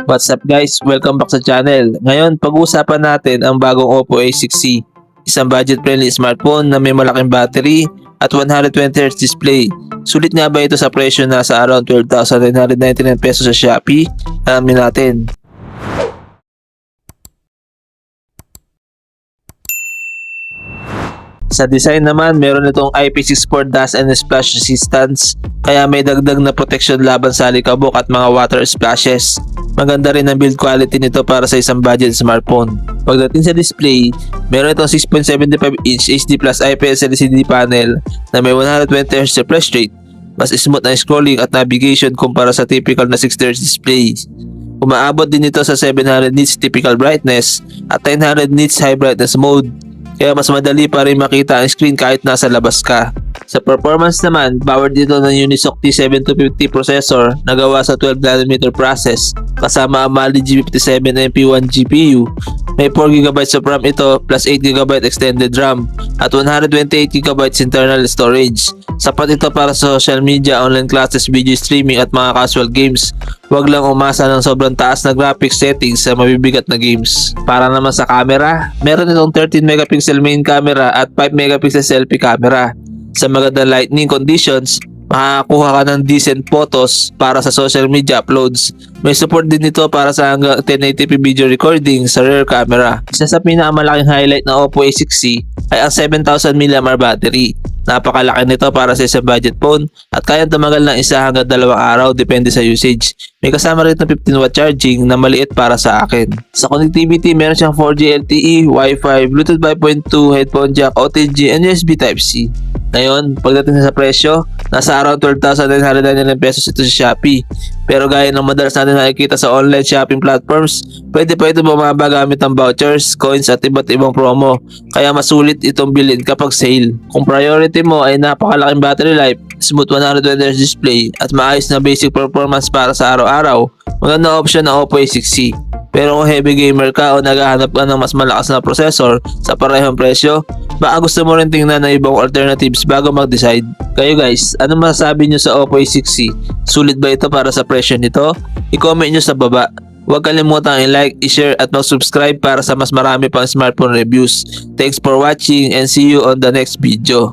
What's up guys? Welcome back sa channel. Ngayon, pag-uusapan natin ang bagong Oppo A6C. Isang budget-friendly smartphone na may malaking battery at 120Hz display. Sulit nga ba ito sa presyo na sa around 12,999 pesos sa Shopee? Alamin natin. Sa design naman, meron itong IP64 dust and splash resistance, kaya may dagdag na protection laban sa alikabok at mga water splashes. Maganda rin ang build quality nito para sa isang budget smartphone. Pagdating sa display, meron itong 6.75-inch HD Plus IPS LCD panel na may 120Hz refresh rate, mas smooth na scrolling at navigation kumpara sa typical na 60Hz display. Umaabot din ito sa 700 nits typical brightness at 900 nits high brightness mode, kaya mas madali pa rin makita ang screen kahit nasa labas ka. Sa performance naman, powered dito ng Unisoc T7250 processor na gawa sa 12nm process kasama ang Mali G57 MP1 GPU. May 4GB of RAM ito plus 8GB extended RAM at 128GB internal storage. Sapat ito para sa social media, online classes, video streaming at mga casual games. Huwag lang umasa ng sobrang taas na graphics settings sa mabibigat na games. Para naman sa camera, meron itong 13MP main camera at 5MP selfie camera. Sa magandang lighting conditions, makakakuha ka ng decent photos para sa social media uploads. May support din ito para sa hanggang 1080p video recording sa rear camera. Isa sa pinakamalaking highlight ng Oppo A6C ay ang 7,000mAh battery. Napakalaki nito para sa isang budget phone at kayang tumagal ng 1 hanggang 2 araw depende sa usage. May kasama rin ng 15W charging na maliit para sa akin. Sa connectivity, meron siyang 4G LTE, Wi-Fi, Bluetooth 5.2, headphone jack, OTG, and USB Type-C. Ngayon, pagdating sa presyo, nasa around 12,999 pesos ito sa Shopee. Pero gaya ng madalas natin nakikita sa online shopping platforms, pwede pa ito bumaba gamit ng vouchers, coins at iba't ibang promo. Kaya masulit itong bilhin kapag sale. Kung priority mo ay napakalaking battery life, smooth 120Hz display at maayos na basic performance para sa araw-araw, magandang option ang Oppo A6C. Pero kung heavy gamer ka o naghahanap ka ng mas malakas na processor sa parehong presyo, baka gusto mo rin tingnan na ibang alternatives bago mag-decide. Kayo guys, ano masasabi nyo sa Oppo A6C? Sulit ba ito para sa presyo nito? I-comment nyo sa baba. Huwag kalimutang i-like, i-share at mag-subscribe para sa mas marami pang smartphone reviews. Thanks for watching and see you on the next video.